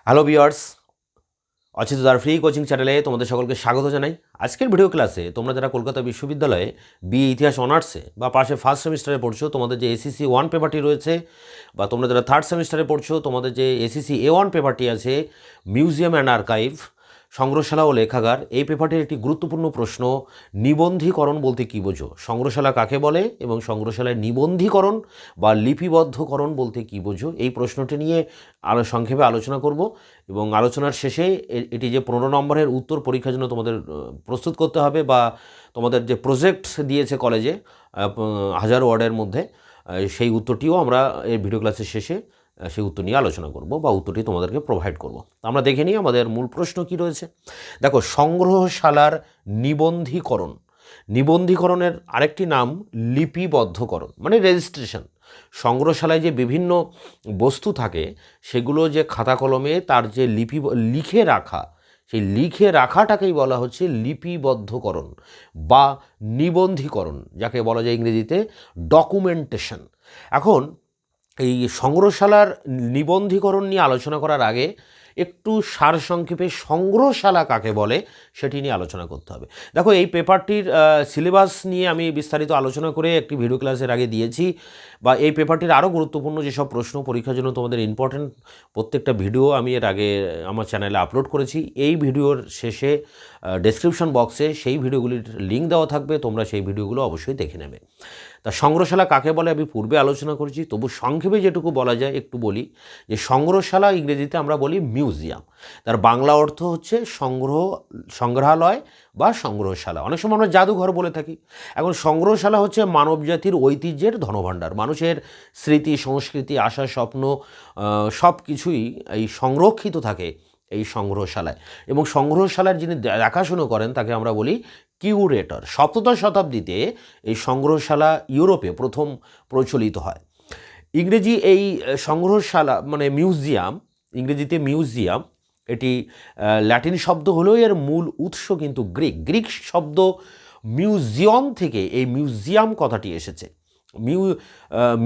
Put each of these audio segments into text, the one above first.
Hello viewers, অচিন্তদার free coaching চ্যানেলে তোমাদের সকলকে স্বাগত জানাই। আজকের ভিডিও ক্লাসে তোমরা যারা কলকাতা বিশ্ববিদ্যালয়ে বিএ ইতিহাস অনার্সে বা পাশে ফার্স্ট সেমিস্টারে পড়ছো, তোমাদের যে এসিসি ওয়ান পেপারটি রয়েছে, বা তোমরা যারা থার্ড সেমিস্টারে পড়ছো, তোমাদের যে এসিসি A1 পেপারটি আছে, মিউজিয়াম অ্যান্ড আর্কাইভ, সংগ্রহশালা ও লেখাগার, এই পেপারটির একটি গুরুত্বপূর্ণ প্রশ্ন, নিবন্ধীকরণ বলতে কী বোঝো, সংগ্রহশালা কাকে বলে এবং সংগ্রহশালায় নিবন্ধীকরণ বা লিপিবদ্ধকরণ বলতে কী বোঝো, এই প্রশ্নটি নিয়ে সংক্ষেপে আলোচনা করব। এবং আলোচনার শেষে এটি যে 15 নম্বরের উত্তর পরীক্ষার জন্য তোমাদের প্রস্তুত করতে হবে, বা তোমাদের যে প্রজেক্ট দিয়েছে কলেজে 1000 ওয়ার্ডের মধ্যে, সেই উত্তরটিও আমরা এই ভিডিও ক্লাসের শেষে সেই উত্তর নিয়ে আলোচনা করব, বা উত্তরটি তোমাদেরকে প্রোভাইড করব। আমরা দেখে নিই আমাদের মূল প্রশ্ন কী রয়েছে। দেখো, সংগ্রহশালার নিবন্ধীকরণ, নিবন্ধীকরণের আরেকটি নাম লিপিবদ্ধকরণ, মানে রেজিস্ট্রেশন। সংগ্রহশালায় যে বিভিন্ন বস্তু থাকে, সেগুলো যে খাতা কলমে তার যে লিখে রাখা, সেই লিখে রাখাটাকেই বলা হচ্ছে লিপিবদ্ধকরণ বা নিবন্ধীকরণ, যাকে বলা যায় ইংরেজিতে ডকুমেন্টেশন। এখন এই সংগ্রহশালার নিবন্ধীকরণ নিয়ে আলোচনা করার আগে একটু সারসংক্ষেপে সংগ্রহশালা কাকে বলে সেটি নিয়ে আলোচনা করতে হবে। দেখো, এই পেপারটির সিলেবাস নিয়ে আমি বিস্তারিত আলোচনা করে একটি ভিডিও ক্লাসের আগে দিয়েছি, বা এই পেপারটির আরও গুরুত্বপূর্ণ যেসব প্রশ্ন পরীক্ষার জন্য তোমাদের ইম্পর্ট্যান্ট, প্রত্যেকটা ভিডিও আমি এর আগে আমার চ্যানেলে আপলোড করেছি। এই ভিডিওর শেষে ডেসক্রিপশন বক্সে সেই ভিডিওগুলির লিঙ্ক দেওয়া থাকবে, তোমরা সেই ভিডিওগুলো অবশ্যই দেখে নেবে। তা সংগ্রহশালা কাকে বলে আমি পূর্বে আলোচনা করেছি, তবু সংক্ষেপে যেটুকু বলা যায় একটু বলি। যে সংগ্রহশালা ইংরেজিতে আমরা বলি মিউজিয়াম, তার বাংলা অর্থ হচ্ছে সংগ্রহালয় বা সংগ্রহশালা। অনেক সময় আমরা জাদুঘর বলে থাকি। এখন সংগ্রহশালা হচ্ছে মানবজাতির ঐতিহ্যের ধনভাণ্ডার, মানুষের স্মৃতি, সংস্কৃতি, আশা, স্বপ্ন সব কিছুই এই সংরক্ষিত থাকে এই সংগ্রহশালায়। এবং সংগ্রহশালার যিনি দেখাশুনো করেন তাকে আমরা বলি কিউরেটর। 17 শতাব্দীতে এই সংগ্রহশালা ইউরোপে প্রথম প্রচলিত হয়। ইংরেজি এই সংগ্রহশালা মানে মিউজিয়াম, ইংরেজিতে মিউজিয়াম, এটি ল্যাটিন শব্দ হলেও এর মূল উৎস কিন্তু গ্রিক শব্দ মিউজিয়ম থেকে এই মিউজিয়াম কথাটি এসেছে।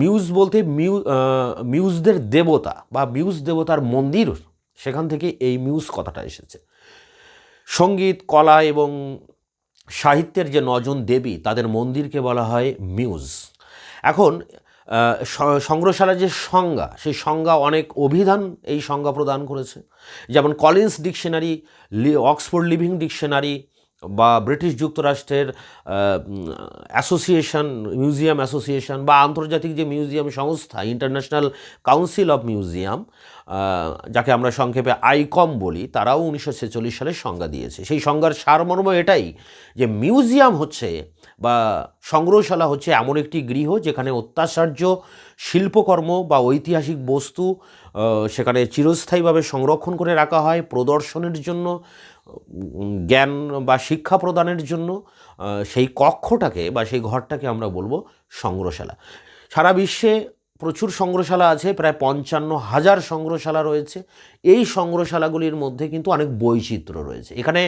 মিউজ বলতে মিউজদের দেবতা বা মিউজ দেবতার মন্দির, সেখান থেকে এই মিউজ কথাটা এসেছে। সঙ্গীত, কলা এবং সাহিত্যের যে 9 জন দেবী, তাদের মন্দিরকে বলা হয় মিউজ। এখন সংগ্রহশালার যে সংজ্ঞা, সেই সংজ্ঞা অনেক অভিধান এই সংজ্ঞা প্রদান করেছে, যেমন Collins dictionary, Oxford living dictionary, বা ব্রিটিশ যুক্তরাষ্ট্রের অ্যাসোসিয়েশন, মিউজিয়াম অ্যাসোসিয়েশন, বা আন্তর্জাতিক যে মিউজিয়াম সংস্থা ইন্টারন্যাশনাল কাউন্সিল অফ মিউজিয়াম, যাকে আমরা সংক্ষেপে আইকম বলি, তারাও 1946 সালে সংজ্ঞা দিয়েছে। সেই সংজ্ঞার সারমর্ম এটাই যে মিউজিয়াম হচ্ছে বা সংগ্রহশালা হচ্ছে এমন একটি গৃহ যেখানে অত্যাচার্য শিল্পকর্ম বা ঐতিহাসিক বস্তু সেখানে চিরস্থায়ীভাবে সংরক্ষণ করে রাখা হয় প্রদর্শনের জন্য, জ্ঞান বা শিক্ষা প্রদানের জন্য। সেই কক্ষটাকে বা সেই ঘরটাকে আমরা বলবো সংগ্রহশালা। সারা বিশ্বে প্রচুর সংগ্রহশালা আছে, প্রায় 55,000 সংগ্রহশালা রয়েছে। এই সংগ্রহশালাগুলির মধ্যে কিন্তু অনেক বৈচিত্র্য রয়েছে। এখানে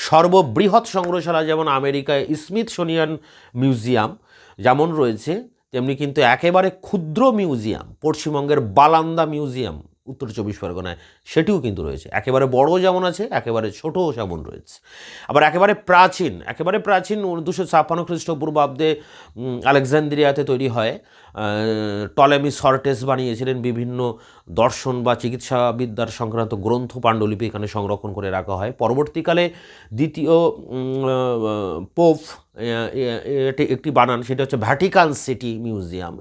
সর্ববৃহৎ সংগ্রহশালা যেমন আমেরিকায় স্মিথসোনিয়ান মিউজিয়াম যেমন রয়েছে, তেমনি কিন্তু একেবারে ক্ষুদ্র মিউজিয়াম পশ্চিমবঙ্গের বালান্দা মিউজিয়াম উত্তর 24 পরগনায়, সেটিও কিন্তু রয়েছে। একেবারে বড় যেমন আছে, একেবারে ছোটও যেমন রয়েছে। আবার একেবারে প্রাচীন 256 খ্রিস্টপূর্বাব্দে আলেকজান্দ্রিয়াতে তৈরি হয়। টলেমি সর্টেস বানিয়েছিলেন বিভিন্ন দর্শন বা চিকিৎসাবিদ্যার সংক্রান্ত গ্রন্থ, পাণ্ডুলিপি এখানে সংরক্ষণ করে রাখা হয়। পরবর্তীকালে দ্বিতীয় পোপ এটি একটি বানান, সেটা হচ্ছে ভ্যাটিকান সিটি মিউজিয়াম।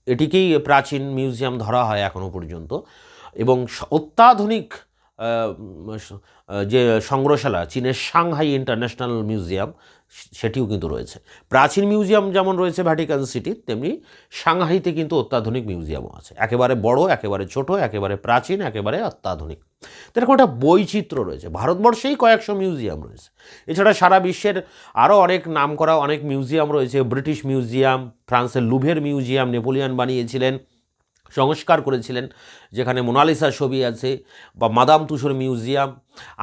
এটিকেই প্রাচীন মিউজিয়াম ধরা হয় এখনও পর্যন্ত। এবং অত্যাধুনিক যে সংগ্রহশালা চীনের সাংহাই ইন্টারন্যাশনাল মিউজিয়াম, সেটিও কিন্তু রয়েছে। প্রাচীন মিউজিয়াম যেমন রয়েছে ভ্যাটিকান সিটি, তেমনি সাংহাইতে কিন্তু অত্যাধুনিক মিউজিয়ামও আছে। একেবারে বড়, একেবারে ছোট, একেবারে প্রাচীন, একেবারে অত্যাধুনিক। এরকম একটা বৈচিত্র্য রয়েছে। ভারতবর্ষেই কয়েকশো মিউজিয়াম রয়েছে। এছাড়া সারা বিশ্বের আরও অনেক নামকরা অনেক মিউজিয়াম রয়েছে। ব্রিটিশ মিউজিয়াম, ফ্রান্সের লুভের মিউজিয়াম নেপোলিয়ান বানিয়েছিলেন, সংস্কার করেছিলেন, যেখানে মোনালিসার ছবি আছে, বা মাদাম তুসোর মিউজিয়াম,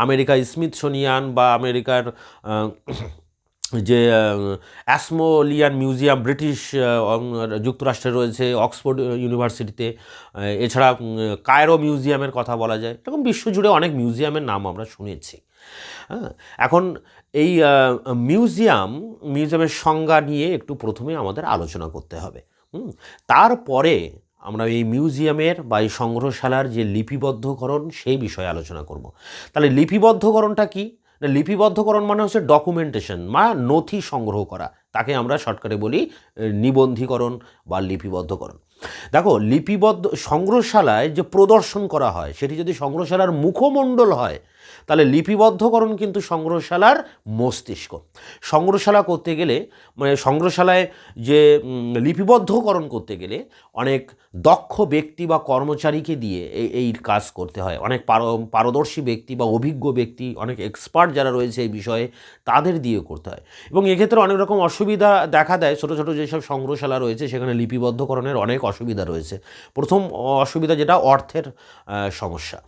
আমেরিকা স্মিথসোনিয়ান বা আমেরিকার যে অ্যাসমোলিয়ান মিউজিয়াম ব্রিটিশ যুক্তরাষ্ট্রে রয়েছে অক্সফোর্ড ইউনিভার্সিটিতে, এছাড়া কায়রো মিউজিয়ামের কথা বলা যায়। এরকম বিশ্বজুড়ে অনেক মিউজিয়ামের নাম আমরা শুনেছি। হ্যাঁ, এখন এই মিউজিয়ামের সংজ্ঞা নিয়ে একটু প্রথমে আমাদের আলোচনা করতে হবে। তারপরে আমরা এই মিউজিয়ামের বা এই সংগ্রহশালার যে লিপিবদ্ধকরণ সেই বিষয়ে আলোচনা করব। তাহলে লিপিবদ্ধকরণটা কি? লিপিবদ্ধকরণ মানে হচ্ছে ডকুমেন্টেশন বা নথি সংগ্রহ করা, তাকে আমরা শর্টকাটে বলি নিবন্ধীকরণ বা লিপিবদ্ধকরণ। দেখো, সংগ্রহশালায় যে প্রদর্শন করা হয় সেটি যদি সংগ্রহশালার মুখমণ্ডল হয়, তাহলে লিপিবদ্ধকরণ কিন্তু সংগ্রহশালার মস্তিষ্ক। সংগ্রহশালা করতে গেলে মানে সংগ্রহশালায় যে লিপিবদ্ধকরণ করতে গেলে অনেক দক্ষ ব্যক্তি বা কর্মচারীকে দিয়ে এই কাজ করতে হয়। অনেক পারদর্শী ব্যক্তি বা অভিজ্ঞ ব্যক্তি, অনেক এক্সপার্ট যারা রয়েছে এই বিষয়ে, তাদের দিয়ে করতে হয়। এবং এক্ষেত্রে অনেক রকম অসুবিধা দেখা দেয়। ছোটো ছোটো যেসব সংগ্রহশালা রয়েছে সেখানে লিপিবদ্ধকরণের অনেক অসুবিধা রয়েছে। প্রথম অসুবিধা যেটা, অর্থের সমস্যা।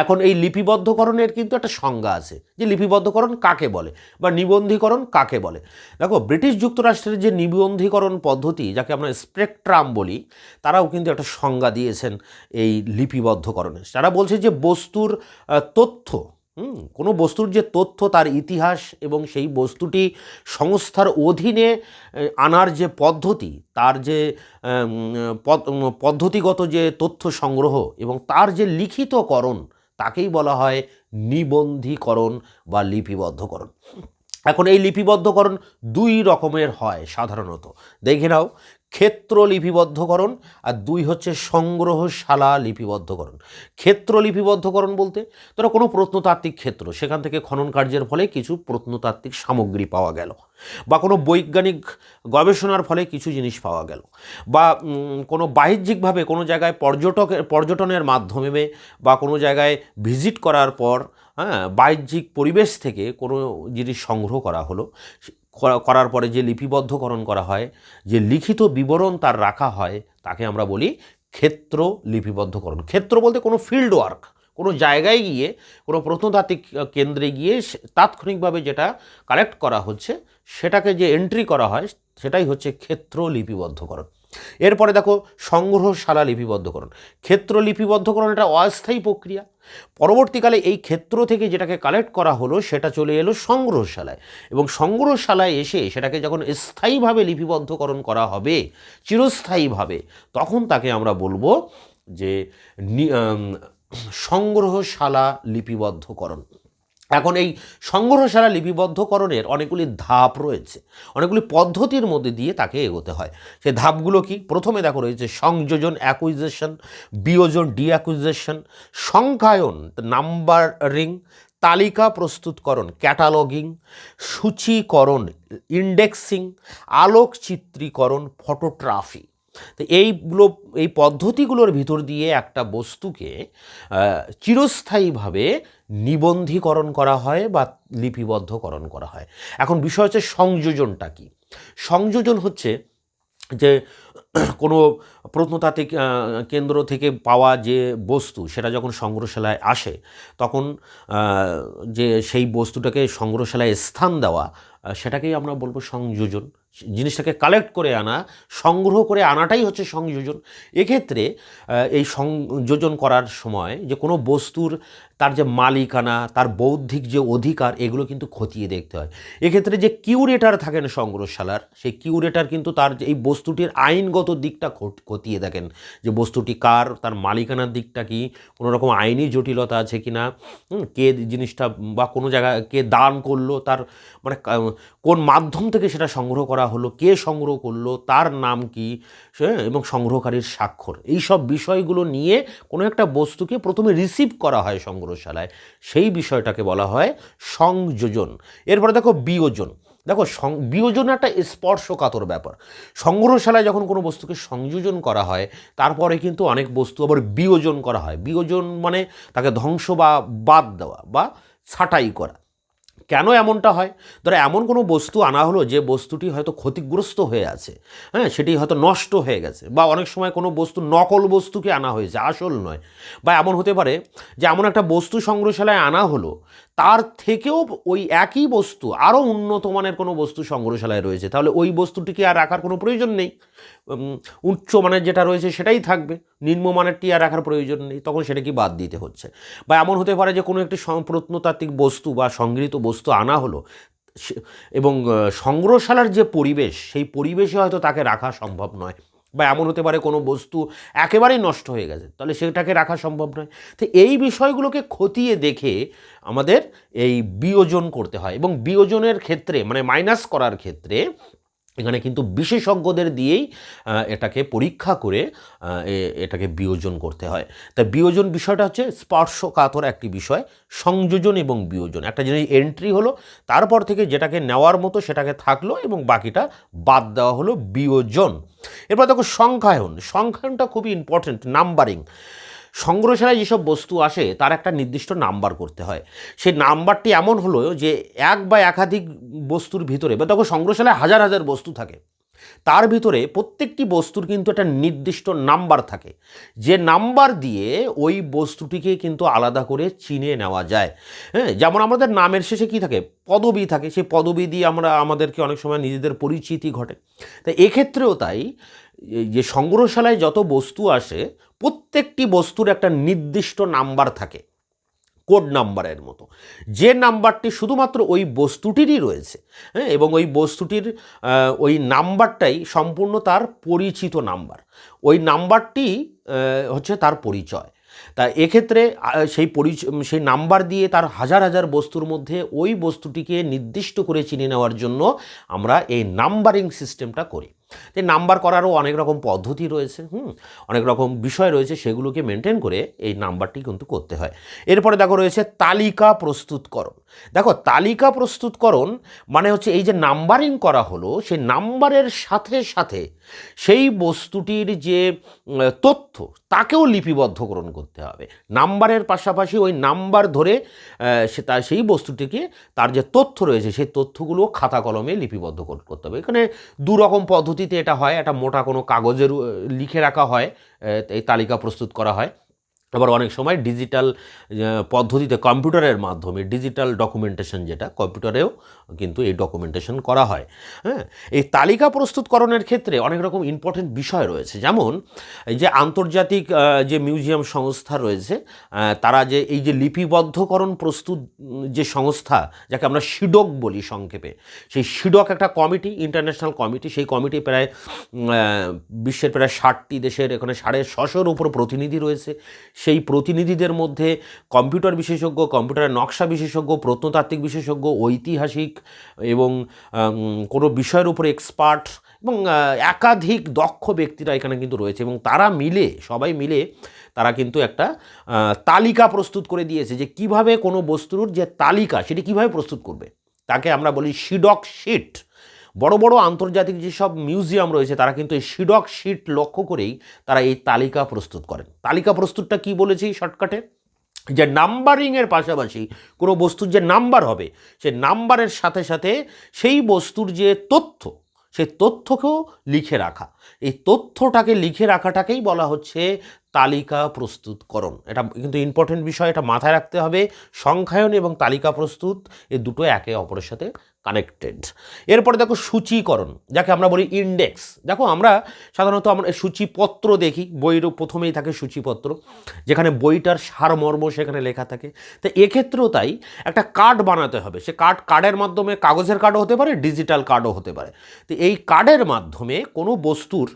এখন এই লিপিবদ্ধকরণের কিন্তু একটা সংজ্ঞা আছে যে লিপিবদ্ধকরণ কাকে বলে বা নিবন্ধীকরণ কাকে বলে। দেখো, ব্রিটিশ যুক্তরাষ্ট্রের যে নিবন্ধীকরণ পদ্ধতি, যাকে আমরা স্পেকট্রাম বলি, তারাও কিন্তু একটা সংজ্ঞা দিয়েছেন এই লিপিবদ্ধকরণের। তারা বলছে যে বস্তুর তথ্য, কোনো বস্তুর যে তথ্য, তার ইতিহাস এবং সেই বস্তুটি সংস্থার অধীনে আনার যে পদ্ধতি, তার যে পদ্ধতিগত যে তথ্য সংগ্রহ এবং তার যে লিখিতকরণ, তাকেই বলা হয় নিবন্ধীকরণ বা লিপিবদ্ধকরণ। এখন এই লিপিবদ্ধকরণ দুই রকমের হয় সাধারণত, দেখে নাও। ক্ষেত্র লিপিবদ্ধকরণ আর দুই হচ্ছে সংগ্রহশালা লিপিবদ্ধকরণ। ক্ষেত্র লিপিবদ্ধকরণ বলতে, ধরো কোনো প্রত্নতাত্ত্বিক ক্ষেত্র, সেখান থেকে খনন কার্যের ফলে কিছু প্রত্নতাত্ত্বিক সামগ্রী পাওয়া গেল, বা কোনো বৈজ্ঞানিক গবেষণার ফলে কিছু জিনিস পাওয়া গেল, বা কোনো বাহ্যিকভাবে কোনো জায়গায় পর্যটনের মাধ্যমে বা কোনো জায়গায় ভিজিট করার পর, বাহ্যিক পরিবেশ থেকে কোনো জিনিস সংগ্রহ করা হলো, করার পরে যে লিপিবদ্ধকরণ করা হয়, যে লিখিত বিবরণ তার রাখা হয়, তাকে আমরা বলি ক্ষেত্র লিপিবদ্ধকরণ। ক্ষেত্র বলতে কোনো ফিল্ড ওয়ার্ক, কোনো জায়গায় গিয়ে, কোনো প্রত্নতাত্ত্বিক কেন্দ্রে গিয়ে তাৎক্ষণিকভাবে যেটা কালেক্ট করা হচ্ছে সেটাকে যে এন্ট্রি করা হয়, সেটাই হচ্ছে ক্ষেত্র লিপিবদ্ধকরণ। এরপরে দেখো সংগ্রহশালা লিপিবদ্ধকরণ। ক্ষেত্র লিপিবদ্ধকরণ এটা অস্থায়ী প্রক্রিয়া। পরবর্তীকালে এই ক্ষেত্র থেকে যেটাকে কালেক্ট করা হলো সেটা চলে এলো সংগ্রহশালায়, এবং সংগ্রহশালায় এসে সেটাকে যখন স্থায়ীভাবে লিপিবদ্ধকরণ করা হবে, চিরস্থায়ীভাবে, তখন তাকে আমরা বলবো যে সংগ্রহশালা লিপিবদ্ধকরণ। এখন এই সংগ্রহশালা লিপিবদ্ধকরণের অনেকগুলি ধাপ রয়েছে, অনেকগুলি পদ্ধতির মধ্যে দিয়ে তাকে এগোতে হয়। সেই ধাপগুলো কি? প্রথমে দেখো রয়েছে সংযোজন অ্যাকুইজিশন, বিয়োজন ডিঅ্যাকুইজিশন, সংখ্যায়ন নাম্বারিং, তালিকা প্রস্তুতকরণ ক্যাটালগিং, সূচীকরণ ইন্ডেক্সিং, আলোকচিত্রীকরণ ফটোগ্রাফি। তো এই পদ্ধতিগুলোর ভিতর দিয়ে একটা বস্তুকে চিরস্থায়ীভাবে নিবন্ধীকরণ করা হয় বা লিপিবদ্ধকরণ করা হয়। এখন বিষয় হচ্ছে সংযোজনটা কি? সংযোজন হচ্ছে যে কোনো প্রত্নতাত্ত্বিক কেন্দ্র থেকে পাওয়া যে বস্তু, সেটা যখন সংগ্রহশালায় আসে, তখন যে সেই বস্তুটাকে সংগ্রহশালায় স্থান দেওয়া, সেটাকেই আমরা বলবো সংযোজন। জিনিসটাকে কালেক্ট করে আনা, সংগ্রহ করে আনাটাই হচ্ছে সংযোজন। এক্ষেত্রে এই সংযোজন করার সময় যে কোনো বস্তুর তার যে মালিকানা, তার বৌদ্ধিক যে অধিকার, এগুলো কিন্তু খতিয়ে দেখতে হয়। এক্ষেত্রে যে কিউরেটার থাকেন সংগ্রহশালার, সেই কিউরেটার কিন্তু তার এই বস্তুটির আইনগত দিকটা খতিয়ে দেখেন, যে বস্তুটি কার, তার মালিকানার দিকটা কি, কোনো রকম আইনি জটিলতা আছে কি না, কে জিনিসটা বা কোনো জায়গায় কে দান করলো, তার মানে কোন মাধ্যম থেকে সেটা সংগ্রহ করা হলো, কে সংগ্রহ করলো, তার নাম কি, এবং সংগ্রহকারীর স্বাক্ষর, এই সব বিষয়গুলো নিয়ে কোনো একটা বস্তুকে প্রথমে রিসিভ করা হয় সংগ্রহশালায়, সেই বিষয়টাকে বলা হয় সংযোজন। এরপরে দেখো বিয়োজন। দেখো, বিয়োজন একটা স্পর্শকাতর ব্যাপার। সংগ্রহশালায় যখন কোনো বস্তুকে সংযোজন করা হয়, তারপরে কিন্তু অনেক বস্তু আবার বিয়োজন করা হয়। বিয়োজন মানে তাকে ধ্বংস বা বাদ দেওয়া বা ছাঁটাই করা। কেন এমনটা হয়? ধরো এমন কোনো বস্তু আনা হলো যে বস্তুটি হয়তো ক্ষতিগ্রস্ত হয়ে আছে, সেটি হয়তো নষ্ট হয়ে গেছে, বা অনেক সময় কোনো বস্তু নকল বস্তুকে আনা হয়েছে, আসল নয়। বা এমন হতে পারে যে এমন একটা বস্তু সংগ্রহশালায় আনা হলো, তার থেকেও ওই একই বস্তু আরও উন্নত মানের কোনো বস্তু সংগ্রহশালায় রয়েছে, তাহলে ওই বস্তুটিকে আর রাখার কোনো প্রয়োজন নেই। উচ্চ মানের যেটা রয়েছে সেটাই থাকবে, নিম্নমানেরটি আর রাখার প্রয়োজন নেই, তখন সেটাকে বাদ দিতে হচ্ছে। বা এমন হতে পারে যে কোনো একটি প্রত্নতাত্ত্বিক বস্তু বা সংগৃহীত বস্তু আনা হলো, এবং সংগ্রহশালার যে পরিবেশ, সেই পরিবেশে হয়তো তাকে রাখা সম্ভব নয়। বা এমন হতে পারে কোনো বস্তু একেবারেই নষ্ট হয়ে গেছে, তাহলে সেটাকে রাখা সম্ভব নয়। তো এই বিষয়গুলোকে খতিয়ে দেখে আমাদের এই বিয়োজন করতে হয়, এবং বিয়োজনের ক্ষেত্রে মানে মাইনাস করার ক্ষেত্রে এখানে কিন্তু বিশেষজ্ঞদের দিয়েই এটাকে পরীক্ষা করে এটাকে বিয়োজন করতে হয়। তা বিয়োজন বিষয়টা হচ্ছে স্পর্শকাতর একটি বিষয়। সংযোজন এবং বিয়োজন, একটা জিনিস এন্ট্রি হলো, তারপর থেকে যেটাকে নেওয়ার মতো সেটাকে থাকলো এবং বাকিটা বাদ দেওয়া হলো, বিয়োজন। এরপর দেখো সংখ্যায়ন। সংখ্যায়নটা খুবই ইম্পর্টেন্ট, নাম্বারিং। সংগ্রহশালায় যেসব বস্তু আসে তার একটা নির্দিষ্ট নাম্বার করতে হয়। সেই নাম্বারটি এমন হলো যে এক বা একাধিক বস্তুর ভিতরে, বা দেখো সংগ্রহশালায় হাজার হাজার বস্তু থাকে, তার ভিতরে প্রত্যেকটি বস্তুর কিন্তু একটা নির্দিষ্ট নাম্বার থাকে, যে নাম্বার দিয়ে ওই বস্তুটিকে কিন্তু আলাদা করে চিনে নেওয়া যায়। হ্যাঁ, যেমন আমাদের নামের শেষে কি থাকে, পদবী থাকে, সেই পদবী দিয়ে আমরা আমাদেরকে অনেক সময় নিজেদের পরিচিতি ঘটে। তাই এক্ষেত্রেও তাই, যে সংগ্রহশালায় যত বস্তু আসে প্রত্যেকটি বস্তুর একটা নির্দিষ্ট নাম্বার থাকে, কোড নাম্বারের মতো, যে নাম্বারটি শুধুমাত্র ওই বস্তুটিরই রয়েছে। হ্যাঁ, এবং ওই বস্তুটির ওই নাম্বারটাই সম্পূর্ণ তার পরিচিত নাম্বার, ওই নাম্বারটি হচ্ছে তার পরিচয়। তা এক্ষেত্রে সেই নাম্বার দিয়ে তার হাজার হাজার বস্তুর মধ্যে ওই বস্তুটিকে নির্দিষ্ট করে চিনে নেওয়ার জন্য আমরা এই নাম্বারিং সিস্টেমটা করি। এই নাম্বার করারও অনেক রকম পদ্ধতি রয়েছে, অনেক রকম বিষয় রয়েছে, সেগুলোকে মেনটেন করে এই নাম্বারটি কিন্তু করতে হয়। এরপরে দেখো রয়েছে তালিকা প্রস্তুতকরণ। দেখো তালিকা প্রস্তুতকরণ মানে হচ্ছে এই যে নাম্বারিং করা হলো, সেই নাম্বারের সাথে সাথে সেই বস্তুটির যে তথ্য তাকেও লিপিবদ্ধকরণ করতে হবে। নাম্বারের পাশাপাশি ওই নাম্বার ধরে সেই বস্তুটিকে, তার যে তথ্য রয়েছে সেই তথ্যগুলো খাতা কলমে লিপিবদ্ধ করতে হবে। এখানে দু রকম পদ্ধতিতে এটা হয়, একটা মোটা কোনো কাগজের লিখে রাখা হয়, এই তালিকা প্রস্তুত করা হয়। আবার অনেক সময় ডিজিটাল পদ্ধতিতে কম্পিউটারের মাধ্যমে ডিজিটাল ডকুমেন্টেশন, যেটা কম্পিউটারেও কিন্তু এই ডকুমেন্টেশন করা হয়। হ্যাঁ, এই তালিকা প্রস্তুতকরণের ক্ষেত্রে অনেক রকম ইম্পর্টেন্ট বিষয় রয়েছে, যেমন এই যে আন্তর্জাতিক যে মিউজিয়াম সংস্থা রয়েছে, তারা যে এই যে লিপিবদ্ধকরণ প্রস্তুত যে সংস্থা, যাকে আমরা সিডক বলি সংক্ষেপে, সেই সিডক একটা কমিটি, ইন্টারন্যাশনাল কমিটি। সেই কমিটি প্রায় বিশ্বের প্রায় 60টি দেশের, এখানে 650-র উপর প্রতিনিধি রয়েছে। সেই প্রতিনিধিদের মধ্যে কম্পিউটার বিশেষজ্ঞ, কম্পিউটারের নকশা বিশেষজ্ঞ, প্রত্নতাত্ত্বিক বিশেষজ্ঞ, ঐতিহাসিক এবং কোনো বিষয়ের উপর এক্সপার্ট এবং একাধিক দক্ষ ব্যক্তিরা এখানে কিন্তু রয়েছে, এবং তারা মিলে, সবাই মিলে তারা কিন্তু একটা তালিকা প্রস্তুত করে দিয়েছে, যে কিভাবে কোনো বস্তুর যে তালিকা সেটি কিভাবে প্রস্তুত করবে, তাকে আমরা বলি সিডক শিট। বড় বড় আন্তর্জাতিক যেসব মিউজিয়াম রয়েছে তারা কিন্তু এই সিডক শিট লক্ষ্য করেই তারা এই তালিকা প্রস্তুত করেন। তালিকা প্রস্তুতটা কি বলেছি শর্টকাটে, যে নাম্বারিংয়ের পাশাপাশি কোনো বস্তুর যে নাম্বার হবে, সে নাম্বারের সাথে সাথে সেই বস্তুর যে তথ্য, সেই তথ্যকেও লিখে রাখা। এই তথ্যটাকে লিখে রাখাটাকেই বলা হচ্ছে তালিকা প্রস্তুতকরণ। এটা কিন্তু ইম্পর্টেন্ট বিষয়, এটা মাথায় রাখতে হবে। সংখ্যায়ন এবং তালিকা প্রস্তুত, এই দুটো একে অপরের সাথে কানেক্টেড। এরপরে দেখো সূচীকরণ, যাকে আমরা বলি ইন্ডেক্স। দেখো আমরা সাধারণত আমরা সূচিপত্র দেখি, বইয়ের প্রথমেই থাকে সূচিপত্র, যেখানে বইটার সারমর্ম সেখানে লেখা থাকে। তো এক্ষেত্রেও তাই, একটা কার্ড বানাতে হবে। সে কার্ডের মাধ্যমে, কাগজের কার্ডও হতে পারে, ডিজিটাল কার্ডও হতে পারে। তো এই কার্ডের মাধ্যমে কোনো বস্তুর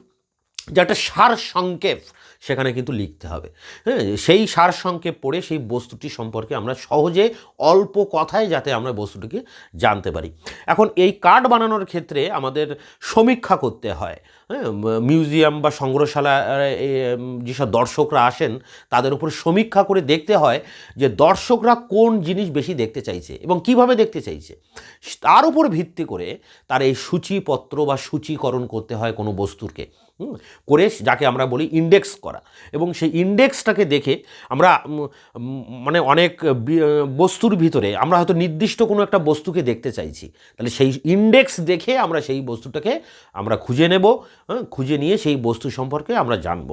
যে একটা সার সংক্ষেপ সেখানে কিন্তু লিখতে হবে। হ্যাঁ, সেই সার সংক্ষেপ পড়ে সেই বস্তুটি সম্পর্কে আমরা সহজে অল্প কথায় যাতে আমরা বস্তুটিকে জানতে পারি। এখন এই কার্ড বানানোর ক্ষেত্রে আমাদের সমীক্ষা করতে হয়। হ্যাঁ, মিউজিয়াম বা সংগ্রহশালা যেসব দর্শকরা আসেন তাদের উপর সমীক্ষা করে দেখতে হয় যে দর্শকরা কোন জিনিস বেশি দেখতে চাইছে এবং কিভাবে দেখতে চাইছে, তার উপর ভিত্তি করে তার এই সূচিপত্র বা সূচীকরণ করতে হয় কোনো বস্তুকে। করে যাকে আমরা বলি ইন্ডেক্স করা, এবং সেই ইন্ডেক্সটাকে দেখে আমরা মানে অনেক বস্তুর ভিতরে আমরা হয়তো নির্দিষ্ট কোনো একটা বস্তুকে দেখতে চাইছি, তাহলে সেই ইন্ডেক্স দেখে আমরা সেই বস্তুটাকে আমরা খুঁজে নেব, খুঁজে নিয়ে সেই বস্তু সম্পর্কে আমরা জানব।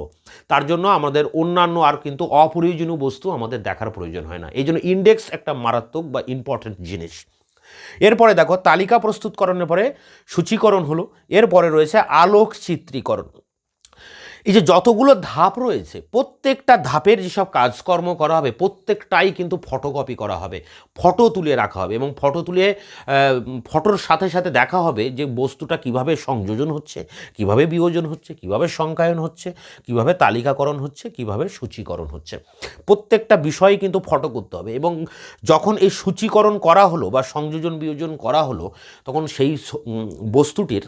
তার জন্য আমাদের অন্যান্য আর কিন্তু অপ্রয়োজনীয় বস্তু আমাদের দেখার প্রয়োজন হয় না। এই জন্য ইন্ডেক্স একটা মারাত্মক বা ইম্পর্ট্যান্ট জিনিস। এরপরে দেখো তালিকা প্রস্তুতকরণের পরে সূচীকরণ হলো, এরপরে রয়েছে আলোক চিত্রীকরণ। এই যে যতগুলো ধাপ রয়েছে প্রত্যেকটা ধাপের যেসব কাজকর্ম করা হবে প্রত্যেকটাই কিন্তু ফটোকপি করা হবে, ফটো তুলে রাখা হবে, এবং ফটো তুলে ফটোর সাথে সাথে দেখা হবে যে বস্তুটা কিভাবে সংযোজন হচ্ছে, কিভাবে বিয়োজন হচ্ছে, কিভাবে সংখ্যায়ন হচ্ছে, কিভাবে তালিকাকরণ হচ্ছে, কিভাবে সূচীকরণ হচ্ছে। প্রত্যেকটা বিষয় কিন্তু ফটো করতে হবে, এবং যখন এই সূচীকরণ করা হলো বা সংযোজন বিয়োজন করা হলো তখন সেই বস্তুটির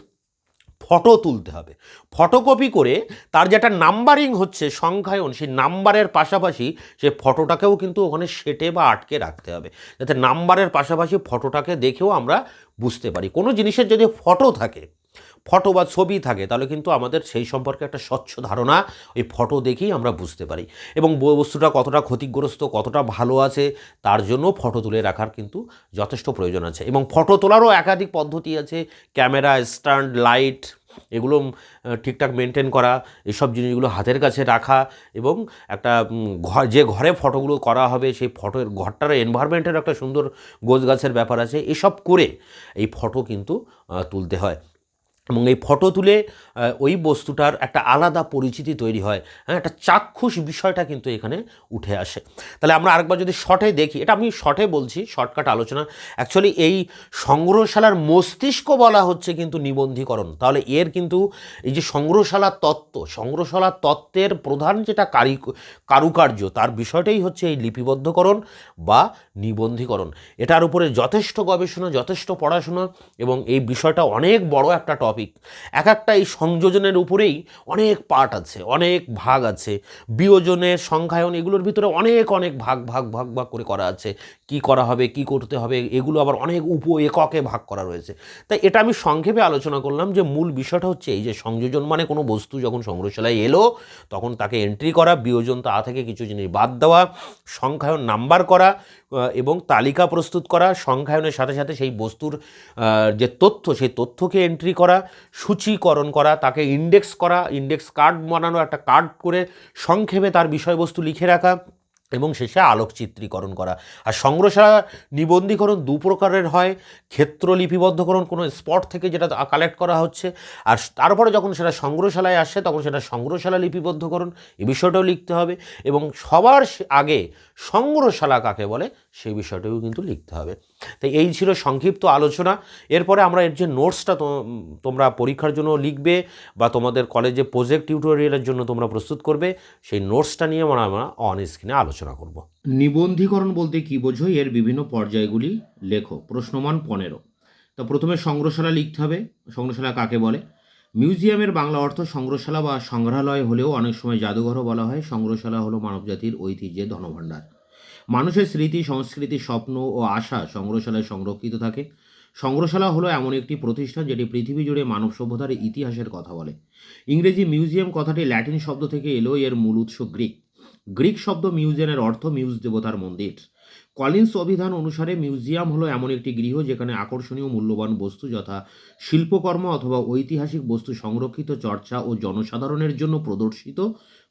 ফটো তুলতে হবে। ফটোকপি করে তার যেটা নাম্বারিং হচ্ছে সংখ্যায়ন, সেই নাম্বারের পাশাপাশি সে ফটোটাকেও কিন্তু ওখানে সেটে বা আটকে রাখতে হবে, যাতে নাম্বারের পাশাপাশি ফটোটাকে দেখেও আমরা বুঝতে পারি। কোনো জিনিসের যদি ফটো থাকে, ফটো বা ছবি থাকে, তাহলে কিন্তু আমাদের সেই সম্পর্কে একটা স্বচ্ছ ধারণা ওই ফটো দেখেই আমরা বুঝতে পারি, এবং বস্তুটা কতটা ক্ষতিগ্রস্ত কতটা ভালো আছে তার জন্য ফটো তুলে রাখার কিন্তু যথেষ্ট প্রয়োজন আছে। এবং ফটো তোলারও একাধিক পদ্ধতি আছে, ক্যামেরা, স্ট্যান্ড, লাইট, এগুলো ঠিকঠাক মেনটেন করা, এসব জিনিসগুলো হাতের কাছে রাখা, এবং একটা ঘর, যে ঘরে ফটোগুলো করা হবে সেই ফটোর ঘরটার এনভায়রনমেন্টের একটা সুন্দর গোছগাছের ব্যাপার আছে, এসব করে এই ফটো কিন্তু তুলতে হয়। এবং এই ফটো তুলে ওই বস্তুটার একটা আলাদা পরিচিতি তৈরি হয়, হ্যাঁ, একটা চাক্ষুষ বিষয়টা কিন্তু এখানে উঠে আসে। তাহলে আমরা আরেকবার যদি শর্টে দেখি, এটা আমি শর্টে বলছি, শর্টকাট আলোচনা, অ্যাকচুয়ালি এই সংগ্রহশালার মস্তিষ্ক বলা হচ্ছে কিন্তু নিবন্ধীকরণ। তাহলে এর কিন্তু এই যে সংগ্রহশালার তত্ত্ব, সংগ্রহশালার তত্ত্বের প্রধান যেটা কারুকার্য তার বিষয়টাই হচ্ছে এই লিপিবদ্ধকরণ বা নিবন্ধীকরণ। এটার উপরে যথেষ্ট গবেষণা, যথেষ্ট পড়াশোনা, এবং এই বিষয়টা অনেক বড় একটা টপিক। এক একটা এই সংযোজনের উপরেই অনেক পার্ট আছে, অনেক ভাগ আছে, বিয়োজনের, সংখ্যায়ন, এগুলোর ভিতরে অনেক অনেক ভাগ ভাগ ভাগ ভাগ করে করা আছে, কি করা হবে, কি করতে হবে, এগুলো আবার অনেক উপ এককে ভাগ করা রয়েছে। তাই এটা আমি সংক্ষেপে আলোচনা করলাম যে মূল বিষয়টা হচ্ছে এই যে সংযোজন মানে কোনো বস্তু যখন সংগ্রহশালায় এলো তখন তাকে এন্ট্রি করা, বিয়োজন তা থেকে কিছু জিনিস বাদ দেওয়া, সংখ্যায়ন নাম্বার করা, এবং তালিকা প্রস্তুত করা, সংখ্যায়নের সাথে সাথে সেই বস্তুর যে তথ্য সেই তথ্যকে এন্ট্রি করা, সূচীকরণ করা, তাকে ইন্ডেক্স করা, ইন্ডেক্স কার্ড বানানো, একটা কার্ড করে সংক্ষেপে তার বিষয়বস্তু লিখে রাখা, এবং শেষে আলোকচিত্রীকরণ করা। আর সংগ্রহশালা নিবন্ধীকরণ দু প্রকারের হয়, ক্ষেত্র লিপিবদ্ধকরণ কোনো স্পট থেকে যেটা কালেক্ট করা হচ্ছে, আর তারপরে যখন সেটা সংগ্রহশালায় আসে তখন সেটা সংগ্রহশালা লিপিবদ্ধকরণ, এই বিষয়টাও লিখতে হবে, এবং সবার আগে সংগ্রহশালা কাকে বলে সেই বিষয়টাও কিন্তু লিখতে হবে। তাই এই ছিল সংক্ষিপ্ত আলোচনা। এরপরে আমরা এর যে নোটসটা তোমরা পরীক্ষার জন্য লিখবে বা তোমাদের কলেজে প্রজেক্ট টিউটোরিয়ালের জন্য তোমরা প্রস্তুত করবে, সেই নোটসটা নিয়ে আমরা অন স্ক্রিনে আলোচনা করব। নিবন্ধীকরণ বলতে কি বোঝো, এর বিভিন্ন পর্যায়গুলি লেখো। প্রশ্নমান 15। তো প্রথমে সংগ্রহশালা লিখতে হবে। সংগ্রহশালা কাকে বলে? মিউজিয়ামের বাংলা অর্থ সংগ্রহশালা বা সংগ্রহালয় হলেও অনেক সময় জাদুঘরও বলা হয়। সংগ্রহশালা হলো মানবজাতির ঐতিহ্যের ধনভাণ্ডার। মানুষের স্মৃতি, সংস্কৃতি, স্বপ্ন ও আশা সংগ্রহশালায় সংরক্ষিত থাকে। সংগ্রহশালা হলো এমন একটি প্রতিষ্ঠান যেটি পৃথিবী জুড়ে মানব সভ্যতার ইতিহাসের কথা বলে। ইংরেজি মিউজিয়াম কথাটি ল্যাটিন শব্দ থেকে এলো, এর মূল উৎস গ্রিক। গ্রিক শব্দ মিউজিয়ামের অর্থ মিউজ দেবতার মন্দির। কলিন্স অভিধান অনুসারে মিউজিয়াম হলো এমন একটি গৃহ যেখানে আকর্ষণীয় মূল্যবান বস্তু যথা শিল্পকর্ম অথবা ঐতিহাসিক বস্তু সংরক্ষিত, চর্চা ও জনসাধারণের জন্য প্রদর্শিত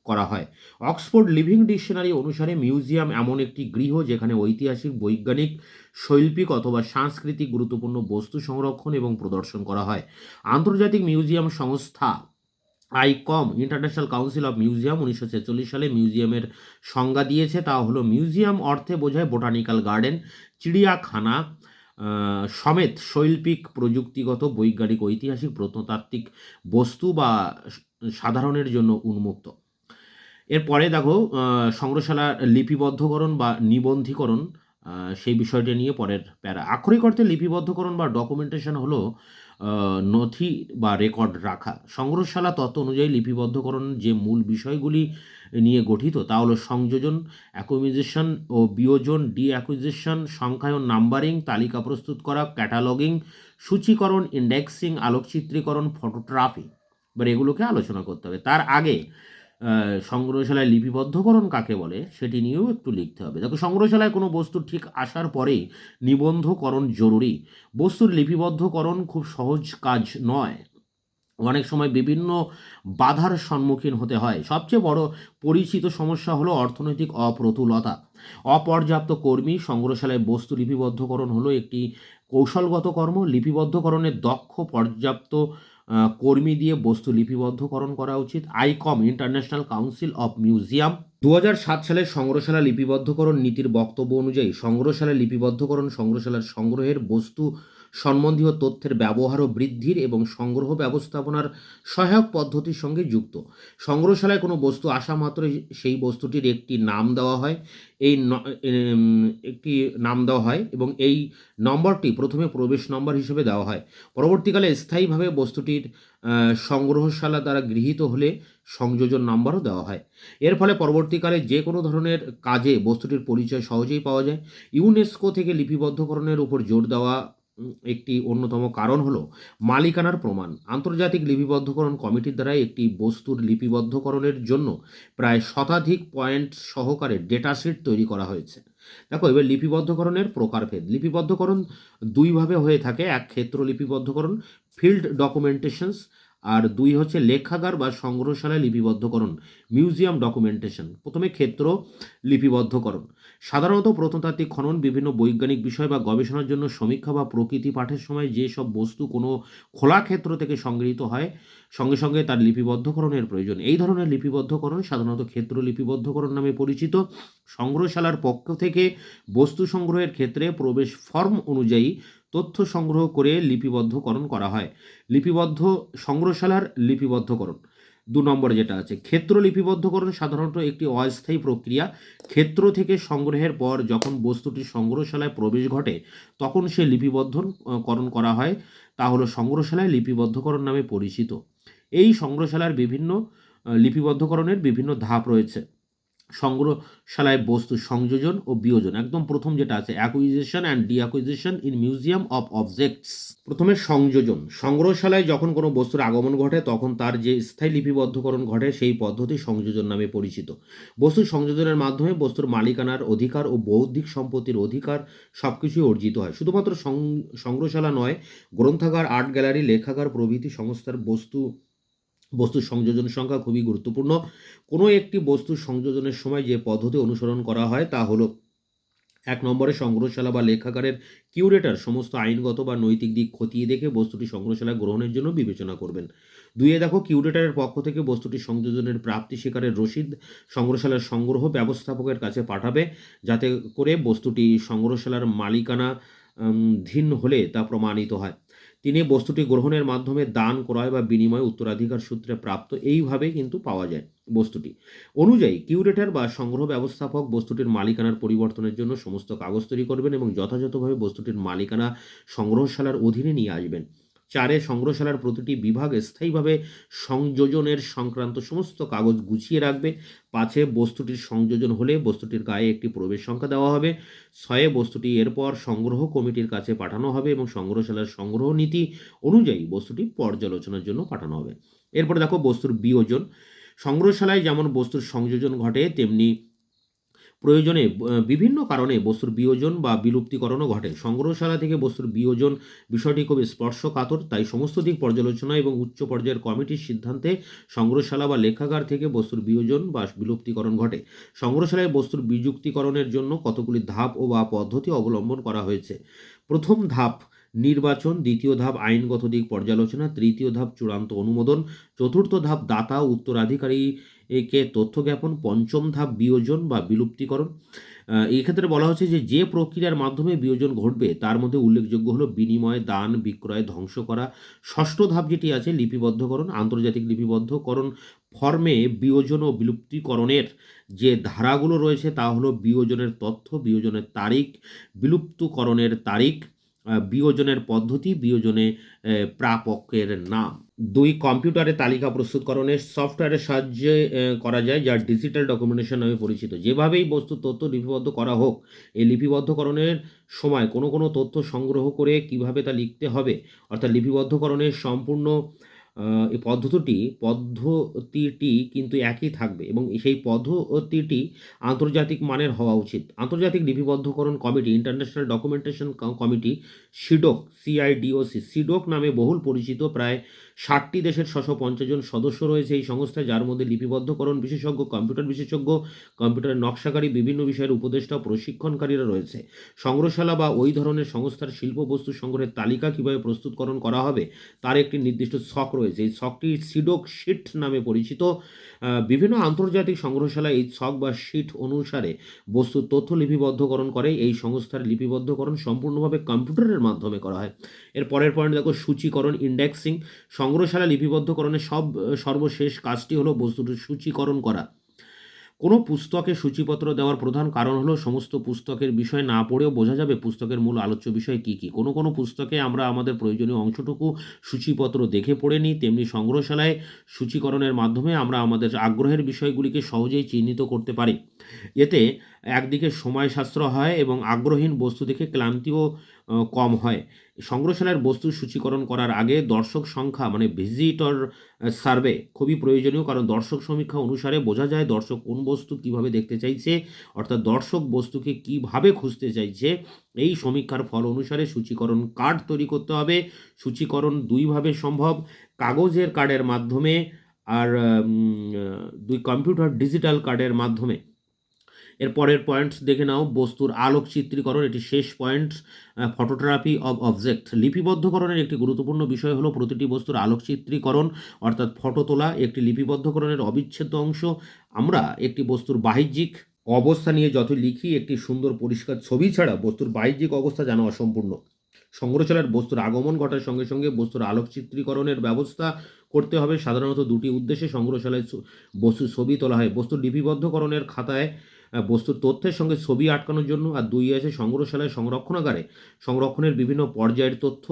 করা হয়। অক্সফোর্ড লিভিং ডিকশনারি অনুসারে মিউজিয়াম এমন একটি গৃহ যেখানে ঐতিহাসিক, বৈজ্ঞানিক, শৈল্পিক অথবা সাংস্কৃতিক গুরুত্বপূর্ণ বস্তু সংরক্ষণ এবং প্রদর্শন করা হয়। আন্তর্জাতিক মিউজিয়াম সংস্থা I.Com, international council of museum, 1946 সালে মিউজিয়ামের সংজ্ঞা দিয়েছে। তা হলো মিউজিয়াম অর্থে বোঝায় বোটানিক্যাল গার্ডেন, চিড়িয়াখানা সমেত শৈল্পিক, প্রযুক্তিগত, বৈজ্ঞানিক, ঐতিহাসিক, প্রত্নতাত্ত্বিক বস্তু বা সাধারণের জন্য উন্মুক্ত। এরপরে দেখো সংগ্রহশালা লিপিবদ্ধকরণ বা নিবন্ধীকরণ, সেই বিষয়টি নিয়ে পরের প্যারা। আক্ষরিক অর্থে লিপিবদ্ধকরণ বা ডকুমেন্টেশন হলো নথি বা রেকর্ড রাখা। সংগ্রহশালা তত্ত্ব অনুযায়ী লিপিবদ্ধকরণ যে মূল বিষয়গুলি নিয়ে গঠিত তা হলো সংযোজন, অ্যাকুইজিশন ও বিয়োজন, ডিঅ্যাকুইজিশন, সংখ্যায়ন, নাম্বারিং, তালিকা প্রস্তুত করা, ক্যাটালগিং, সূচীকরণ, ইন্ডেক্সিং, আলোকচিত্রীকরণ, ফটোগ্রাফি। এবার এগুলোকে আলোচনা করতে হবে। তার আগে সংগ্রহশালায় লিপিবদ্ধকরণ কাকে বলে সেটি নিয়েও একটু লিখতে হবে। দেখো, সংগ্রহশালায় কোনো বস্তু ঠিক আসার পরেই নিবন্ধকরণ জরুরি। বস্তুর লিপিবদ্ধকরণ খুব সহজ কাজ নয়, অনেক সময় বিভিন্ন বাধার সম্মুখীন হতে হয়। সবচেয়ে বড় পরিচিত সমস্যা হলো অর্থনৈতিক অপ্রতুলতা, অপর্যাপ্ত কর্মী। সংগ্রহশালায় বস্তু লিপিবদ্ধকরণ হলো একটি কৌশলগত কর্ম। লিপিবদ্ধকরণের দক্ষ পর্যাপ্ত কর্মী দিয়ে বস্তু লিপিবদ্ধকরণ করা উচিত। I.Com, international council of museum, 2007 সালের সংগ্রহশালা লিপিবদ্ধকরণ নীতির বক্তব্য অনুযায়ী সংগ্রহশালা লিপিবদ্ধকরণ সংগ্রহশালার সংগ্রহের বস্তু সম্বন্ধীয় তথ্যের ব্যবহার ও বৃদ্ধির এবং সংগ্রহ ব্যবস্থাপনার সহায়ক পদ্ধতির সঙ্গে যুক্ত। সংগ্রহশালায় কোনো বস্তু আসা মাত্রই সেই বস্তুটির একটি নাম দেওয়া হয়। একটি নাম দেওয়া হয় এবং এই নম্বরটি প্রথমে প্রবেশ নম্বর হিসেবে দেওয়া হয়। পরবর্তীকালে স্থায়ীভাবে বস্তুটির সংগ্রহশালা দ্বারা গৃহীত হলে সংযোজন নম্বরও দেওয়া হয়। এর ফলে পরবর্তীকালে যে কোনো ধরনের কাজে বস্তুটির পরিচয় সহজেই পাওয়া যায়। ইউনেস্কো থেকে লিপিবদ্ধকরণের উপর জোর দেওয়া একটি অন্যতম কারণ হলো মালিকানার প্রমাণ। আন্তর্জাতিক লিপিবদ্ধকরণ কমিটির দ্বারা একটি বস্তুর লিপিবদ্ধকরণের জন্য প্রায় শতাধিক পয়েন্ট সহকারে ডেটাশিট তৈরি করা হয়েছে। দেখো, এবার লিপিবদ্ধকরণের প্রকারভেদ। লিপিবদ্ধকরণ দুইভাবে হয়ে থাকে। এক, ক্ষেত্র লিপিবদ্ধকরণ, ফিল্ড ডকুমেন্টেশনস, আর দুই হচ্ছে লেখাগার বা সংগ্রহশালায় লিপিবদ্ধকরণ, মিউজিয়াম ডকুমেন্টেশন। প্রথমে ক্ষেত্র লিপিবদ্ধকরণ। সাধারণত প্রত্নতাত্ত্বিক খনন, বিভিন্ন বৈজ্ঞানিক বিষয় বা গবেষণার জন্য সমীক্ষা বা প্রকৃতি পাঠের সময় যে সব বস্তু কোনো খোলা ক্ষেত্র থেকে সংগৃহীত হয়, সঙ্গে সঙ্গে তার লিপিবদ্ধকরণের প্রয়োজন। এই ধরনের লিপিবদ্ধকরণ সাধারণত ক্ষেত্র লিপিবদ্ধকরণ নামে পরিচিত। সংগ্রহশালার পক্ষ থেকে বস্তু সংগ্রহের ক্ষেত্রে প্রবেশ ফর্ম অনুযায়ী তথ্য সংগ্রহ করে লিপিবদ্ধকরণ করা হয়। সংগ্রহশালার লিপিবদ্ধকরণ 2 নম্বরে যেটা আছে, ক্ষেত্র লিপিবদ্ধকরণ সাধারণত একটি অস্থায়ী প্রক্রিয়া। ক্ষেত্র থেকে সংগ্রহের পর যখন বস্তুটি সংগ্রহশালায় প্রবেশ ঘটে তখন সে লিপিবদ্ধকরণ করা হয়, তা হলো সংগ্রহশালায় লিপিবদ্ধকরণ নামে পরিচিত। এই সংগ্রহশালার বিভিন্ন লিপিবদ্ধকরণের বিভিন্ন ধাপ রয়েছে। সংগ্রহশালায় বস্তু সংযোজন ও বিয়োজন, একদম প্রথম যেটা আছে, acquisition and deacquisition in museum of objects. প্রথমে সংযোজন। সংগ্রহশালায় যখন কোনো বস্তুর আগমন ঘটে তখন তার যে স্থায়ী লিপিবদ্ধকরণ ঘটে সেই পদ্ধতি সংযোজন নামে পরিচিত। বস্তুর সংযোজনের মাধ্যমে বস্তুর মালিকানার অধিকার ও বৌদ্ধিক সম্পত্তির অধিকার সবকিছুই অর্জিত হয়। শুধুমাত্র সংগ্রহশালা নয়, গ্রন্থাগার, আর্ট গ্যালারি, লেখাগার প্রভৃতি সংস্থার বস্তুর সংযোজনের সংখ্যা খুবই গুরুত্বপূর্ণ। কোনো একটি বস্তুর সংযোজনের সময় যে পদ্ধতি অনুসরণ করা হয় তা হলো, 1 নম্বরে সংগ্রহশালা বা লেখাগারের কিউরেটর সমস্ত আইনগত বা নৈতিক দিক খতিয়ে দেখে বস্তুটি সংগ্রহশালায় গ্রহণের জন্য বিবেচনা করবেন। 2 দেখো, কিউরেটরের পক্ষ থেকে বস্তুটি সংযোজনের প্রাপ্তি স্বীকারের রসিদ সংগ্রহশালার সংগ্রহ ব্যবস্থাপকের কাছে পাঠাবে, যাতে করে বস্তুটি সংগ্রহশালার মালিকানা ধীন হলে তা প্রমাণিত হয়। তিনি বস্তুটি গ্রহণের মাধ্যমে দান, ক্রয় বা বিনিময়, উত্তরাধিকার সূত্রে প্রাপ্ত, এইভাবে কিন্তু পাওয়া যায় বস্তুটি। অনুযায়ী কিউরেটর বা সংগ্রহ ব্যবস্থাপক বস্তুটির মালিকানার পরিবর্তনের জন্য সমস্ত কাগজ তৈরি করবেন এবং যথাযথভাবে বস্তুটির মালিকানা সংগ্রহশালার অধীনে নিয়ে আসবেন। 4, সংগ্রহশালার প্রতিটি বিভাগ স্থায়ীভাবে সংযোজনের সংক্রান্ত সমস্ত কাগজ গুছিয়ে রাখবে। 5, বস্তুটির সংযোজন হলে বস্তুটির গায়ে একটি প্রবেশ সংখ্যা দেওয়া হবে। 6, বস্তুটি এরপর সংগ্রহ কমিটির কাছে পাঠানো হবে এবং সংগ্রহশালার সংগ্রহ নীতি অনুযায়ী বস্তুটি পর্যালোচনার জন্য পাঠানো হবে। এরপরে দেখো, বস্তুর বিয়োজন। সংগ্রহশালায় যেমন বস্তুর সংযোজন ঘটে, তেমনি প্রয়োজনে বিভিন্ন কারণে বস্তুর বিয়োজন বা বিলুপ্তিকরণও ঘটে। সংগ্রহশালা থেকে বস্তুর বিয়োজন বিষয়টি খুব স্পর্শকাতর, তাই সমস্ত দিক পর্যালোচনা এবং উচ্চ পর্যায়ের কমিটির সিদ্ধান্তে সংগ্রহশালা বা লেখাগার থেকে বস্তুর বিয়োজন বা বিলুপ্তিকরণ ঘটে। সংগ্রহশালায় বস্তুর বিযুক্তিকরণের জন্য কতগুলি ধাপ ও বা পদ্ধতি অবলম্বন করা হয়েছে। প্রথম ধাপ নির্বাচন, দ্বিতীয় ধাপ আইনগত দিক পর্যালোচনা, তৃতীয় ধাপ চূড়ান্ত অনুমোদন, চতুর্থ ধাপ দাতা উত্তরাধিকারী একে তথ্য জ্ঞাপন, পঞ্চম ধাপ বিয়োজন বা বিলুপ্তিকরণ। এই ক্ষেত্রে বলা হচ্ছে যে প্রক্রিয়ার মাধ্যমে বিয়োজন ঘটবে তার মধ্যে উল্লেখযোগ্য হলো বিনিময়, দান, বিক্রয়, ধ্বংস করা। ষষ্ঠ ধাপ যেটি আছে লিপিবদ্ধকরণ। আন্তর্জাতিক লিপিবদ্ধকরণ ফর্মে বিয়োজন ও বিলুপ্তিকরণের যে ধারাগুলো রয়েছে তা হলো বিয়োজনের তথ্য, বিয়োজনের তারিখ, বিলুপ্তকরণের তারিখ, বিয়োজনের পদ্ধতি, বিয়োজনে প্রাপকের নাম। 2, কম্পিউটারে তালিকা প্রস্তুতকরণের সফটওয়্যারের সাহায্যে করা যায়, যা ডিজিটাল ডকুমেন্টেশন নামে পরিচিত। যেভাবেই বস্তু তথ্য লিপিবদ্ধ করা হোক, এই লিপিবদ্ধকরণের সময় কোনো তথ্য সংগ্রহ করে কিভাবে তা লিখতে হবে, অর্থাৎ লিপিবদ্ধকরণের সম্পূর্ণ এই পদ্ধতিটি কিন্তু একই থাকবে এবং সেই পদ্ধতিটি আন্তর্জাতিক মানের হওয়া উচিত। আন্তর্জাতিক লিপিবদ্ধকরণ কমিটি, ইন্টারন্যাশনাল ডকুমেন্টেশন কমিটি, সিডোক, সিআইডিওসি, সিডোক নামে বহুল পরিচিত, প্রায় 60টি দেশের 650 জন সদস্য রয়েছে এই সংস্থায়, যার মধ্যে লিপিবদ্ধকরণ বিশেষজ্ঞ, কম্পিউটার বিশেষজ্ঞ, কম্পিউটারের নকশাকারী, বিভিন্ন বিষয়ের উপদেষ্টা, প্রশিক্ষণকারীরা রয়েছে। সংগ্রহশালা বা ওই ধরনের সংস্থার শিল্প বস্তু সংগ্রহের তালিকা কীভাবে প্রস্তুতকরণ করা হবে তার একটি নির্দিষ্ট ছক রয়েছে। এই ছকটি সিডোক শিট নামে পরিচিত। বিভিন্ন আন্তর্জাতিক সংগ্রহশালা এই ছক বা শিট অনুসারে বস্তুর তথ্য লিপিবদ্ধকরণ করে। এই সংস্থার লিপিবদ্ধকরণ সম্পূর্ণভাবে কম্পিউটারের মাধ্যমে করা হয়। এর পরের পয়েন্ট দেখো, সূচীকরণ, ইন্ডেক্সিং। সংগ্রহশালা লিপিবদ্ধকরণের সর্বশেষ কাজটি হলো বস্তুটির সূচীকরণ করা। কোনো পুস্তকে সূচিপত্র দেওয়ার প্রধান কারণ হলো সমস্ত পুস্তকের বিষয় না পড়েও বোঝা যাবে পুস্তকের মূল আলোচ্য বিষয় কী কী। কোনো পুস্তকে আমরা আমাদের প্রয়োজনীয় অংশটুকু সূচিপত্র দেখে পড়ে নিই, তেমনি সংগ্রহশালায় সূচীকরণের মাধ্যমে আমরা আমাদের আগ্রহের বিষয়গুলিকে সহজেই চিহ্নিত করতে পারি। এতে একদিকে সময় সাশ্রয় হয় এবং আগ্রহীন বস্তু দেখে ক্লান্তিও কম হয়। সংগ্রহশালার বস্তু সূচীকরণ করার আগে দর্শক সংখ্যা মানে ভিজিটর সার্ভে খুবই প্রয়োজনীয়, কারণ দর্শক সমীক্ষা অনুসারে বোঝা যায় দর্শক কোন বস্তু কিভাবে দেখতে চাইছে, অর্থাৎ দর্শক বস্তুকে কিভাবে খুঁজতে চাইছে। এই সমীক্ষার ফল অনুসারে সূচীকরণ কার্ড তৈরি করতে হবে। সূচীকরণ দুইভাবে সম্ভব, কাগজের কার্ডের মাধ্যমে আর দুই কম্পিউটার ডিজিটাল কার্ডের মাধ্যমে। এর পরের পয়েন্টস দেখে নাও, বস্তুর আলোক চিত্রীকরণ, এটি শেষ পয়েন্ট। Photography of object. লিপিবদ্ধকরণের একটি গুরুত্বপূর্ণ বিষয় হলো প্রতিটি বস্তুর আলোক চিত্রীকরণ, অর্থাৎ ফটো তোলা একটি লিপিবদ্ধকরণের অবিচ্ছেদ্য অংশ। আমরা একটি বস্তুর বাহ্যিক অবস্থা নিয়ে যত লিখি, একটি সুন্দর পরিষ্কার ছবি ছাড়া বস্তুর বাহ্যিক অবস্থা জানা অসম্পূর্ণ। সংগ্রহশালার বস্তুর আগমন ঘটার সঙ্গে সঙ্গে বস্তুর আলোক চিত্রীকরণের ব্যবস্থা করতে হবে। সাধারণত দুটি উদ্দেশ্যে সংগ্রহশালায় বস্তুর ছবি তোলা হয়। বস্তুর লিপিবদ্ধকরণের খাতায় বস্তুর তথ্যের সঙ্গে ছবি আটকানোর জন্য, আর দুই আছে সংগ্রহশালায় সংরক্ষণাগারে সংরক্ষণের বিভিন্ন পর্যায়ের তথ্য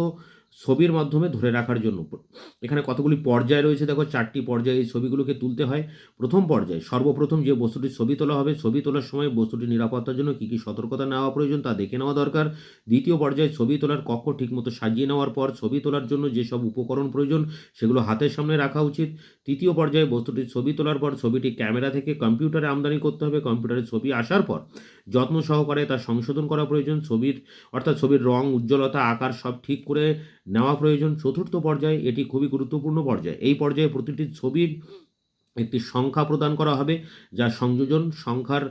ছবির মাধ্যমে ধরে রাখার জন্য। এখানে কতগুলি পর্যায় রয়েছে দেখো, 4টি পর্যায়ে এই ছবিগুলোকে তুলতে হয়। প্রথম পর্যায়ে সর্বপ্রথম যে বস্তুটির ছবি তোলা হবে, ছবি তোলার সময় বস্তুটির নিরাপত্তার জন্য কী কী সতর্কতা নেওয়া প্রয়োজন তা দেখে নেওয়া দরকার। দ্বিতীয় পর্যায়ে ছবি তোলার কক্ষ ঠিকমতো সাজিয়ে নেওয়ার পর ছবি তোলার জন্য যেসব উপকরণ প্রয়োজন সেগুলো হাতের সামনে রাখা উচিত। তৃতীয় পর্যায়ে বস্তুটির ছবি তোলার পর ছবিটি ক্যামেরা থেকে কম্পিউটারে আমদানি করতে হবে। কম্পিউটারে ছবি আসার পর যত্ন সহকারে তা সংশোধন করা প্রয়োজন। ছবির রং, উজ্জ্বলতা, আকার সব ঠিক করে নেওয়া প্রয়োজন। চতুর্থ পর্যায়ে, এটি খুবই গুরুত্বপূর্ণ পর্যায়, এই পর্যায়ে প্রতিটি ছবির একটি সংখ্যা প্রদান করা হবে যা সংযোজন সংখ্যার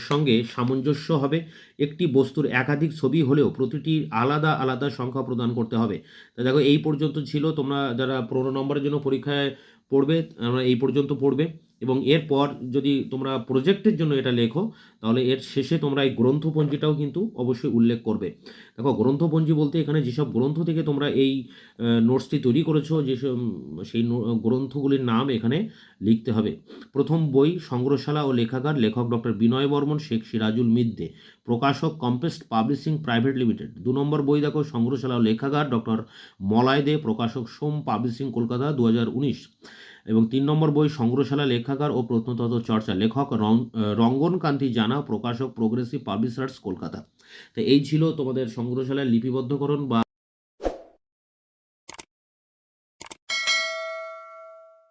সঙ্গে সামঞ্জস্য হবে। একটি বস্তুর একাধিক ছবি হলেও প্রতিটি আলাদা আলাদা সংখ্যা প্রদান করতে হবে। তা দেখো, এই পর্যন্ত ছিল। তোমরা যারা 15 নম্বরের জন্য পরীক্ষায় পড়বে, আমরা এই পর্যন্ত পড়বে এবং এরপর যদি তোমরা প্রজেক্টের জন্য এটা লেখো তাহলে এর শেষে তোমরা এই গ্রন্থপঞ্জিটাও কিন্তু অবশ্যই উল্লেখ করবে। দেখো, গ্রন্থপঞ্জি বলতে এখানে যেসব গ্রন্থ থেকে তোমরা এই নোটসটি তৈরি করেছো, সেই গ্রন্থগুলির নাম এখানে লিখতে হবে। প্রথম বই সংগ্রহশালা ও লেখাগার, লেখক ডক্টর বিনয় বর্মন, শেখ সিরাজুল মিদ্দে, প্রকাশক কম্পেস্ট পাবলিশিং প্রাইভেট লিমিটেড। 2 নম্বর বই দেখো, সংগ্রহশালা ও লেখাগার, ডক্টর মলয় দে, প্রকাশক সোম পাবলিশিং, কলকাতা, 2019। এবং 3 নম্বর বই সংগ্রহশালা, লেখাগার ও প্রত্নতত্ত্ব চর্চা, লেখক রঙ্গন কান্তি জানা, প্রকাশক প্রোগ্রেসিভ পাবলিশার্স, কলকাতা। তো এই ছিল তোমাদের সংগ্রহশালার লিপিবদ্ধকরণ বা